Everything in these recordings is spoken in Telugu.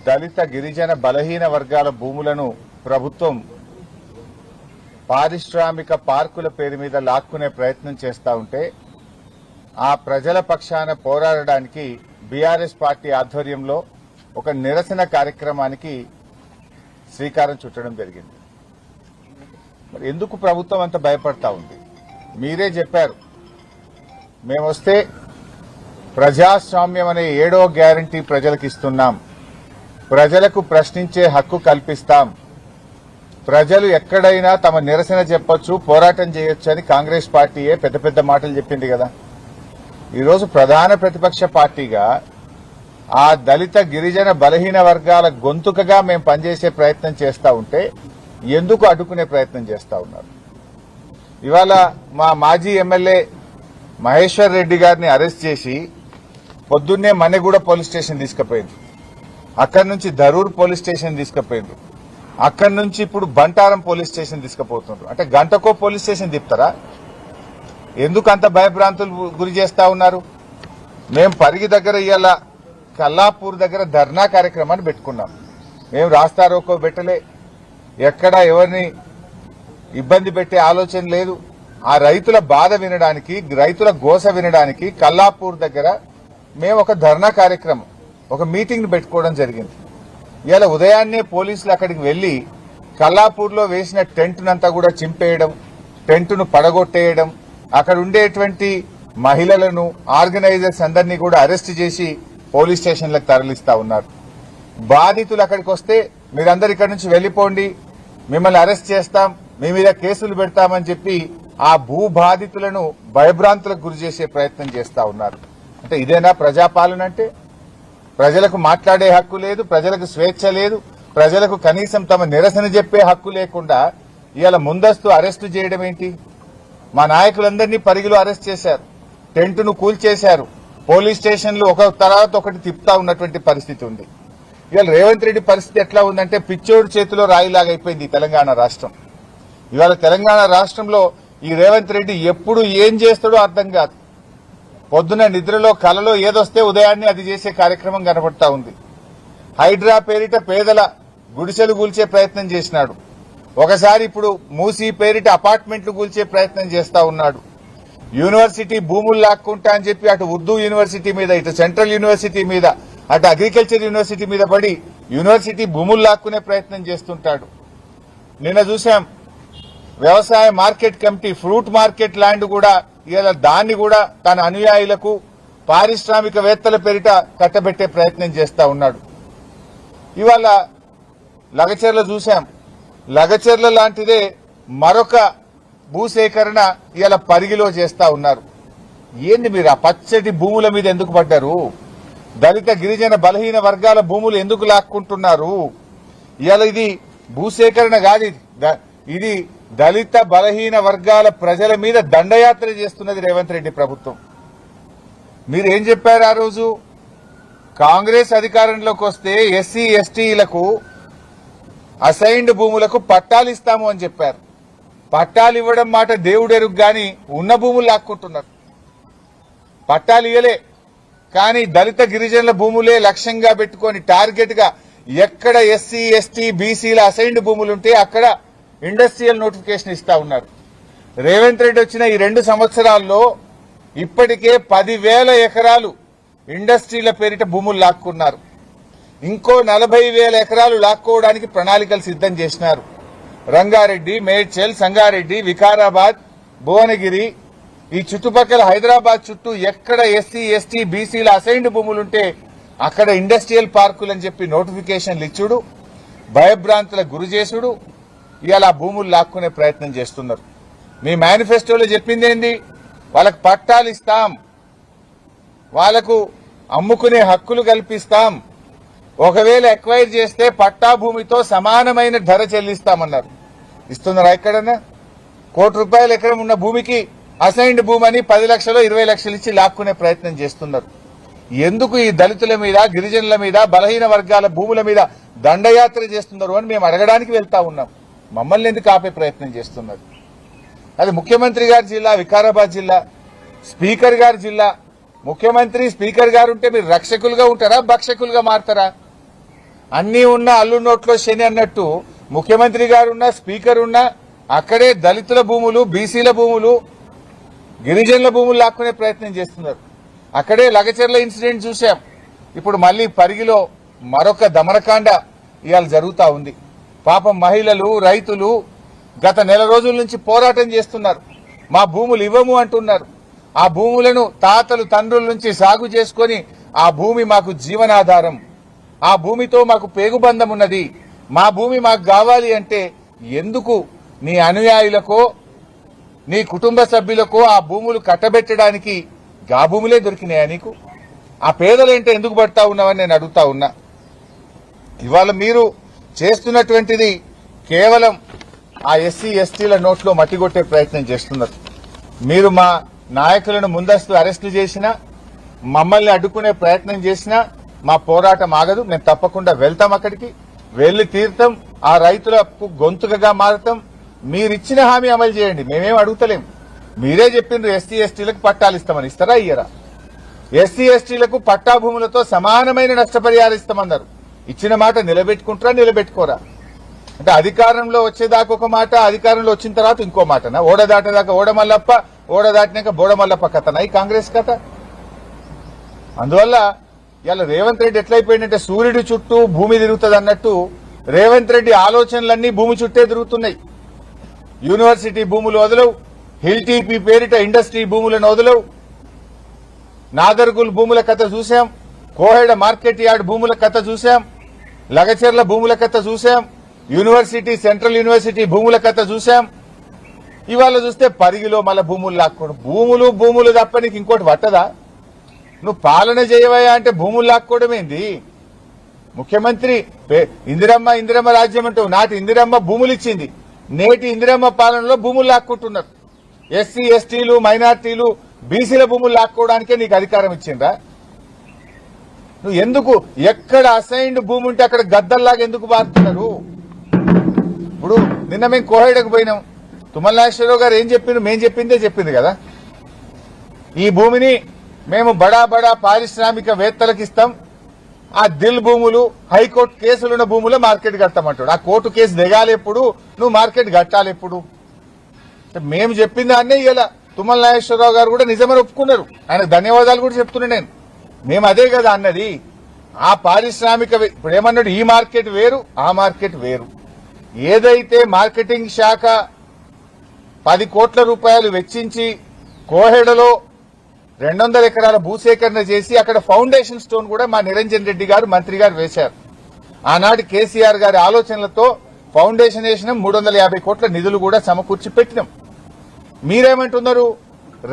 దళిత గిరిజన బలహీన వర్గాల భూములను ప్రభుత్వం పారిశ్రామిక పార్కుల పేరు మీద లాక్కునే ప్రయత్నం చేస్తూ ఉంటే ఆ ప్రజల పక్షాన పోరాడడానికి బీఆర్ఎస్ పార్టీ ఆధ్వర్యంలో ఒక నిరసన కార్యక్రమానికి శ్రీకారం చుట్టడం జరిగింది. మరి ఎందుకు ప్రభుత్వం అంత భయపడతా ఉంది? మీరే చెప్పారు, మేము వస్తే ప్రజాస్వామ్యం అనే 7వ గ్యారంటీ ప్రజలకు ఇస్తున్నాం, ప్రజలకు ప్రశ్నించే హక్కు కల్పిస్తాం, ప్రజలు ఎక్కడైనా తమ నిరసన చెప్పొచ్చు, పోరాటం చేయొచ్చు అని కాంగ్రెస్ పార్టీయే పెద్ద పెద్ద మాటలు చెప్పింది కదా. ఈరోజు ప్రధాన ప్రతిపక్ష పార్టీగా ఆ దళిత గిరిజన బలహీన వర్గాల గొంతుకగా మేము పనిచేసే ప్రయత్నం చేస్తూ ఉంటే ఎందుకు అడ్డుకునే ప్రయత్నం చేస్తూ ఉన్నారు? ఇవాళ మా మాజీ ఎమ్మెల్యే మహేశ్వర్ రెడ్డి గారిని అరెస్ట్ చేసి పొద్దున్నే మన్నెగూడ పోలీస్ స్టేషన్ తీసుకుపోయింది, అక్కడి నుంచి ధరూర్ పోలీస్ స్టేషన్ తీసుకుపోయిండ్రు, అక్కడి నుంచి ఇప్పుడు బంటారం పోలీస్ స్టేషన్ తీసుకుపోతుండ్రు. అంటే గంటకో పోలీస్ స్టేషన్ తిప్పుతారా? ఎందుకు అంత భయభ్రాంతులు గురి చేస్తా ఉన్నారు? మేము పరిగి దగ్గర ఇవాళ కల్లాపూర్ దగ్గర ధర్నా కార్యక్రమాన్ని పెట్టుకున్నాం. మేము రాస్తా రోకో పెట్టలే, ఎక్కడా ఎవరిని ఇబ్బంది పెట్టే ఆలోచన లేదు. ఆ రైతుల బాధ వినడానికి, రైతుల గోస వినడానికి కల్లాపూర్ దగ్గర మేము ఒక ధర్నా కార్యక్రమం, ఒక మీటింగ్ పెట్టుకోవడం జరిగింది. ఇవాళ ఉదయాన్నే పోలీసులు అక్కడికి వెళ్లి కల్లాపూర్లో వేసిన టెంట్నంతా కూడా చింపేయడం, టెంట్ను పడగొట్టేయడం, అక్కడ ఉండేటువంటి మహిళలను, ఆర్గనైజర్స్ అందరినీ కూడా అరెస్ట్ చేసి పోలీస్ స్టేషన్లకు తరలిస్తా ఉన్నారు. బాధితులు అక్కడికి వస్తే మీరందరూ ఇక్కడి నుంచి వెళ్లిపోండి, మిమ్మల్ని అరెస్ట్ చేస్తాం, మీ మీద కేసులు పెడతామని చెప్పి ఆ భూ బాధితులను భయభ్రాంతులకు గురి చేసే ప్రయత్నం చేస్తా ఉన్నారు. అంటే ఇదేనా ప్రజాపాలన? అంటే ప్రజలకు మాట్లాడే హక్కు లేదు, ప్రజలకు స్వేచ్ఛ లేదు, ప్రజలకు కనీసం తమ నిరసన చెప్పే హక్కు లేకుండా ఇవాళ ముందస్తు అరెస్టు చేయడం ఏంటి? మా నాయకులందరినీ పరిగిలో అరెస్ట్ చేశారు, టెంటును కూల్చేశారు, పోలీస్ స్టేషన్లు ఒక తర్వాత ఒకటి తిప్పుతా ఉన్నటువంటి పరిస్థితి ఉంది. ఇవాళ రేవంత్ రెడ్డి పరిస్థితి ఎట్లా ఉందంటే పిచ్చోడు చేతిలో రాయిలాగా అయిపోయింది తెలంగాణ రాష్ట్రం. ఇవాళ తెలంగాణ రాష్ట్రంలో ఈ రేవంత్ రెడ్డి ఎప్పుడు ఏం చేస్తాడో అర్థం కాదు. పొద్దున నిద్రలో కలలో ఏదొస్తే ఉదయాన్నే అది చేసే కార్యక్రమం కనబడతా ఉంది. హైడ్రా పేరిట పేదల గుడిసెలు కూల్చే ప్రయత్నం చేసినాడు. ఒకసారి ఇప్పుడు మూసీ పేరిట అపార్ట్మెంట్లు కూల్చే ప్రయత్నం చేస్తా ఉన్నాడు. యూనివర్సిటీ భూములు లాక్కుంటా అని చెప్పి అటు ఉర్దూ యూనివర్సిటీ మీద, ఇటు సెంట్రల్ యూనివర్సిటీ మీద, అటు అగ్రికల్చర్ యూనివర్సిటీ మీద పడి యూనివర్సిటీ భూములు లాక్కునే ప్రయత్నం చేస్తుంటాడు. నిన్న చూశాం వ్యవసాయ market committee, fruit market land కూడా ఇలా దాన్ని కూడా తన అనుయాయులకు, పారిశ్రామికవేత్తల పేరిట కట్టబెట్టే ప్రయత్నం చేస్తా ఉన్నాడు. ఇవాళ లగచర్ల చూశాం, లగచర్ల లాంటిదే మరొక భూసేకరణ ఇలా పరిగిలో చేస్తా ఉన్నారు. ఏంది మీరు ఆ పచ్చటి భూముల మీద ఎందుకు పడ్డారు? దళిత గిరిజన బలహీన వర్గాల భూములు ఎందుకు లాక్కుంటున్నారు? ఇవాళ ఇది భూసేకరణ కాదు, ఇది దళిత బలహీన వర్గాల ప్రజల మీద దండయాత్ర చేస్తున్నది రేవంత్ రెడ్డి ప్రభుత్వం. మీరేం చెప్పారు ఆ రోజు? కాంగ్రెస్ అధికారంలోకి వస్తే ఎస్సీ ఎస్టీలకు అసైన్డ్ భూములకు పట్టాలు ఇస్తాము అని చెప్పారు. పట్టాలు ఇవ్వడం మాట దేవుడెరుగు గాని ఉన్న భూములు లాక్కుంటున్నారు. పట్టాలు ఇవ్వలే, కానీ దళిత గిరిజనుల భూములే లక్ష్యంగా పెట్టుకుని టార్గెట్ గా ఎక్కడ ఎస్సీ ఎస్టీ బీసీల అసైన్డ్ భూములుంటే అక్కడ ఇండస్ట్రియల్ నోటిఫికేషన్ ఇస్తా ఉన్నారు. రేవంత్ రెడ్డి వచ్చిన ఈ 2 సంవత్సరాల్లో ఇప్పటికే 10,000 ఎకరాలు ఇండస్ట్రీల పేరిట భూములు లాక్కున్నారు. ఇంకో 40,000 ఎకరాలు లాక్కోవడానికి ప్రణాళికలు సిద్ధం చేసినారు. రంగారెడ్డి, మేడ్చల్, సంగారెడ్డి, వికారాబాద్, భువనగిరి, ఈ చుట్టుపక్కల హైదరాబాద్ చుట్టూ ఎక్కడ ఎస్సీ ఎస్టీ బీసీల అసైన్డ్ భూములుంటే అక్కడ ఇండస్ట్రియల్ పార్కులు అని చెప్పి నోటిఫికేషన్లు ఇచ్చుడు, భయభ్రాంతులకు గురి చేసుడు, ఇవాళ భూములు లాక్కునే ప్రయత్నం చేస్తున్నారు. మీ మేనిఫెస్టోలో చెప్పింది ఏంది? వాళ్ళకు పట్టాలు ఇస్తాం, వాళ్లకు అమ్ముకునే హక్కులు కల్పిస్తాం, ఒకవేళ ఎక్వైర్ చేస్తే పట్టా భూమితో సమానమైన ధర చెల్లిస్తామన్నారు. ఇస్తున్నారా? ఎక్కడన్నా ₹1,00,00,000 ఎకరం ఉన్న భూమికి అసైన్డ్ భూమి అని 10 లక్షలు 20 లక్షలు ఇచ్చి లాక్కునే ప్రయత్నం చేస్తున్నారు. ఎందుకు ఈ దళితుల మీద, గిరిజనుల మీద, బలహీన వర్గాల భూముల మీద దండయాత్ర చేస్తున్నారు అని మేము అడగడానికి వెళ్తా ఉన్నాం. మమ్మల్ని ఎందుకు ఆపే ప్రయత్నం చేస్తున్నారు? అది ముఖ్యమంత్రి గారి జిల్లా వికారాబాద్ జిల్లా, స్పీకర్ గారి జిల్లా. ముఖ్యమంత్రి స్పీకర్ గారు ఉంటే మీరు రక్షకులుగా ఉంటారా, భక్షకులుగా మారతారా? అన్నీ ఉన్న అల్లు నోట్లో శని అన్నట్టు ముఖ్యమంత్రి గారు ఉన్నా స్పీకర్ ఉన్నా అక్కడే దళితుల భూములు, బీసీల భూములు, గిరిజనుల భూములు లాక్కునే ప్రయత్నం చేస్తున్నారు. అక్కడే లగచర్ల ఇన్సిడెంట్ చూశాం. ఇప్పుడు మళ్లీ పరిగిలో మరొక దమనకాండ ఇవాళ జరుగుతా ఉంది. పాపం మహిళలు, రైతులు గత నెల రోజుల నుంచి పోరాటం చేస్తున్నారు. మా భూములు ఇవ్వము అంటున్నారు. ఆ భూములను తాతలు తండ్రుల నుంచి సాగు చేసుకొని ఆ భూమి మాకు జీవనాధారం, ఆ భూమితో మాకు పేగుబంధం ఉన్నది, మా భూమి మాకు కావాలి అంటే ఎందుకు నీ అనుయాయులకో నీ కుటుంబ సభ్యులకో ఆ భూములు కట్టబెట్టడానికి గా భూములే దొరికినాయా నీకు? ఆ పేదలేంటే ఎందుకు పడతా ఉన్నావని నేను అడుగుతా ఉన్నా. ఇవాళ మీరు చేస్తున్నటువంటిది కేవలం ఆ ఎస్సీ ఎస్టీల నోట్లో మట్టిగొట్టే ప్రయత్నం చేస్తున్నారు. మీరు మా నాయకులను ముందస్తు అరెస్టు చేసినా, మమ్మల్ని అడ్డుకునే ప్రయత్నం చేసినా మా పోరాటం ఆగదు. మేము తప్పకుండా వెళ్తాం, అక్కడికి వెళ్లి తీర్థం, ఆ రైతులకు గొంతుకగా మారుతాం. మీరిచ్చిన హామీ అమలు చేయండి, మేమేం అడుగుతలేం. మీరే చెప్పిండ్రు ఎస్సీ ఎస్టీలకు పట్టాలు ఇస్తామని. ఇస్తారా ఇయ్యరా? ఎస్సీ ఎస్టీలకు పట్టా భూములతో సమానమైన నష్టపరిహారం ఇస్తామన్నారు. ఇచ్చిన మాట నిలబెట్టుకుంటారా, నిలబెట్టుకోరా? అంటే అధికారంలో వచ్చేదాకా ఒక మాట, అధికారంలో వచ్చిన తర్వాత ఇంకో మాటనా? ఓడ దాటేదాకా ఓడమల్లప్ప, ఓడ దాటినాక బోడమల్లప్ప కథనా ఈ కాంగ్రెస్ కథ? అందువల్ల ఇవాళ రేవంత్ రెడ్డి ఎట్లయిపోయిందంటే సూర్యుడి చుట్టూ భూమి తిరుగుతుంది అన్నట్టు రేవంత్ రెడ్డి ఆలోచనలన్నీ భూమి చుట్టే తిరుగుతున్నాయి. యూనివర్సిటీ భూములు వదలవు, హిల్ టీపీ పేరిట ఇండస్ట్రీ భూములను వదలవు, నాదర్గుల్ భూముల కథ చూశాం, కోహెడ మార్కెట్ యార్డ్ భూముల కథ చూశాం, లగచెర్ల భూముల కథ చూశాం, యూనివర్సిటీ సెంట్రల్ యూనివర్సిటీ భూముల కథ చూశాం. ఇవాళ చూస్తే పరిగిలో మళ్ళా భూములు లాక్కోవడం. భూములు తప్ప నీకు ఇంకోటి పట్టదా? నువ్వు పాలన చేయవయా అంటే భూములు లాక్కోవడం ఏంది? ముఖ్యమంత్రి ఇందిరమ్మ రాజ్యం అంటూ నాటి ఇందిరమ్మ భూములు ఇచ్చింది, నేటి ఇందిరమ్మ పాలనలో భూములు లాక్కుంటున్నారు. ఎస్సీ ఎస్టీలు, మైనార్టీలు, బీసీల భూములు లాక్కోవడానికే నీకు అధికారం ఇచ్చిందా? నువ్వు ఎందుకు ఎక్కడ అసైన్డ్ భూమి ఉంటే అక్కడ గద్దల్లాగా ఎందుకు బారుతున్నారు? ఇప్పుడు నిన్న మేము కోహెడకు పోయినాం. తుమ్మల నాగేశ్వరరావు గారు ఏం చెప్పిండ్రు? మేం చెప్పిందే చెప్పింది కదా. ఈ భూమిని మేము బడా పారిశ్రామికవేత్తలకు ఇస్తాం, ఆ దిల్ భూములు, హైకోర్టు కేసులున్న భూములు మార్కెట్ కడతామంటాడు. ఆ కోర్టు కేసు దిగాలి ఎప్పుడు, నువ్వు మార్కెట్ కట్టాలి ఎప్పుడు? మేము చెప్పింది అన్నే ఇలా తుమ్మల నాగేశ్వరరావు గారు కూడా నిజమని ఒప్పుకున్నారు. ఆయనకు ధన్యవాదాలు కూడా చెప్తున్నా నేను. మేము అదే కదా అన్నది. ఆ పారిశ్రామిక ఇప్పుడు ఏమన్నాడు, ఈ మార్కెట్ వేరు, ఆ మార్కెట్ వేరు. ఏదైతే మార్కెటింగ్ శాఖ 10 కోట్ల రూపాయలు వెచ్చించి కోహెడలో 200 ఎకరాల భూసేకరణ చేసి అక్కడ ఫౌండేషన్ స్టోన్ కూడా మా నిరంజన్ రెడ్డి గారు మంత్రి గారు వేశారు. ఆనాటి కేసీఆర్ గారి ఆలోచనలతో ఫౌండేషన్ వేసినాం, 350 కోట్ల నిధులు కూడా సమకూర్చి పెట్టినాం. మీరేమంటున్నారు?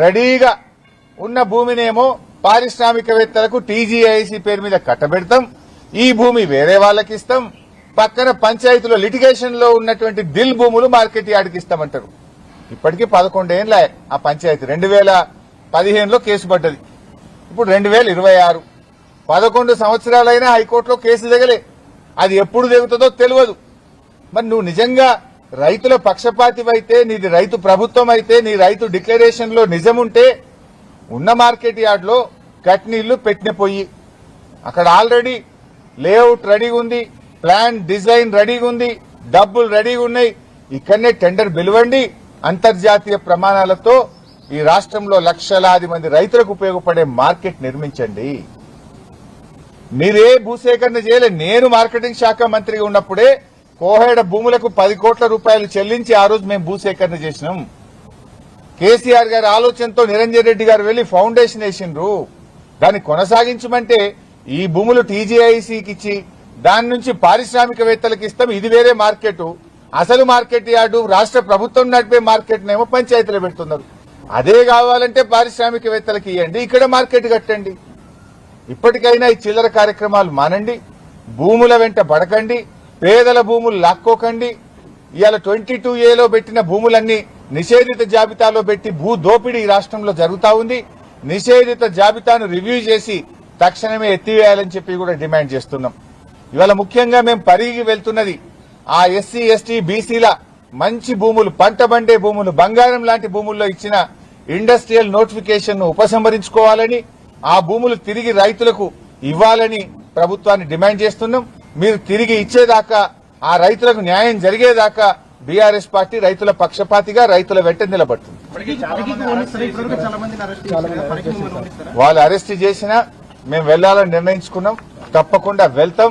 రెడీగా ఉన్న భూమినేమో పారిశ్రామికవేత్తలకు టీజీఐసీ పేరు మీద కట్టబెడతాం, ఈ భూమి వేరే వాళ్ళకి ఇస్తాం, పక్కన పంచాయతీలో లిటిగేషన్ లో ఉన్నటువంటి దిల్ భూములు మార్కెట్ యార్డ్కి ఇస్తామంటారు. ఇప్పటికీ 11 ఏళ్ల ఆ పంచాయతీ 2015లో కేసు పడ్డది. ఇప్పుడు 2026, 11 సంవత్సరాలైనా హైకోర్టులో కేసు దిగలే. అది ఎప్పుడు దిగుతుందో తెలియదు. మరి నువ్వు నిజంగా రైతుల పక్షపాతివైతే, నీది రైతు ప్రభుత్వం అయితే, నీ రైతు డిక్లరేషన్ లో నిజముంటే ఉన్న మార్కెట్ యార్డ్ లో కట్నీళ్లు పెట్టిన పొయ్యి, అక్కడ ఆల్రెడీ లేఅవుట్ రెడీగా ఉంది, ప్లాన్ డిజైన్ రెడీగా ఉంది, డబ్బులు రెడీగా ఉన్నాయి. ఇక్కడనే టెండర్ పిలవండి, అంతర్జాతీయ ప్రమాణాలతో ఈ రాష్ట్రంలో లక్షలాది మంది రైతులకు ఉపయోగపడే మార్కెట్ నిర్మించండి. మీరే భూసేకరణ చేయలే. నేను మార్కెటింగ్ శాఖ మంత్రిగా ఉన్నప్పుడే కోహెడ భూములకు 10 కోట్ల రూపాయలు చెల్లించి ఆ రోజు మేము భూసేకరణ చేసినాం. కేసీఆర్ గారి ఆలోచనతో నిరంజన్ రెడ్డి గారు వెళ్లి ఫౌండేషన్ వేసిండ్రు. దాన్ని కొనసాగించమంటే ఈ భూములు టీజీఐసీకి ఇచ్చి దాని నుంచి పారిశ్రామికవేత్తలకు ఇస్తాం, ఇది వేరే మార్కెట్. అసలు మార్కెట్ యార్డు రాష్ట్ర ప్రభుత్వం నడిపే మార్కెట్ నేమో పంచాయతీలో పెడుతున్నారు. అదే కావాలంటే పారిశ్రామికవేత్తలకు ఇవ్వండి, ఇక్కడ మార్కెట్ కట్టండి. ఇప్పటికైనా ఈ చిల్లర కార్యక్రమాలు మానండి, భూముల వెంట పడకండి, పేదల భూములు లాక్కోకండి. ఇవాళ 22A పెట్టిన భూములన్నీ నిషేధిత జాబితాలో పెట్టి భూ దోపిడీ ఈ రాష్ట్రంలో జరుగుతా ఉంది. నిషేధిత జాబితాను రివ్యూ చేసి తక్షణమే ఎత్తివేయాలని చెప్పి కూడా డిమాండ్ చేస్తున్నాం. ఇవాళ ముఖ్యంగా మేము పరిగి వెళ్తున్నది ఆ ఎస్సీ ఎస్టీ బీసీల మంచి భూములు, పంట బండే భూములు, బంగారం లాంటి భూముల్లో ఇచ్చిన ఇండస్ట్రియల్ నోటిఫికేషన్ ను ఉపసంహరించుకోవాలని, ఆ భూములు తిరిగి రైతులకు ఇవ్వాలని ప్రభుత్వాన్ని డిమాండ్ చేస్తున్నాం. మీరు తిరిగి ఇచ్చేదాకా ఆ రైతులకు న్యాయం జరిగేదాకా బీఆర్ఎస్ పార్టీ రైతుల పక్షపాతిగా రైతుల వెంట నిలబడుతుంది. వాళ్ళు అరెస్ట్ చేసినా మేము వెళ్లాలని నిర్ణయించుకున్నాం, తప్పకుండా వెళ్తాం.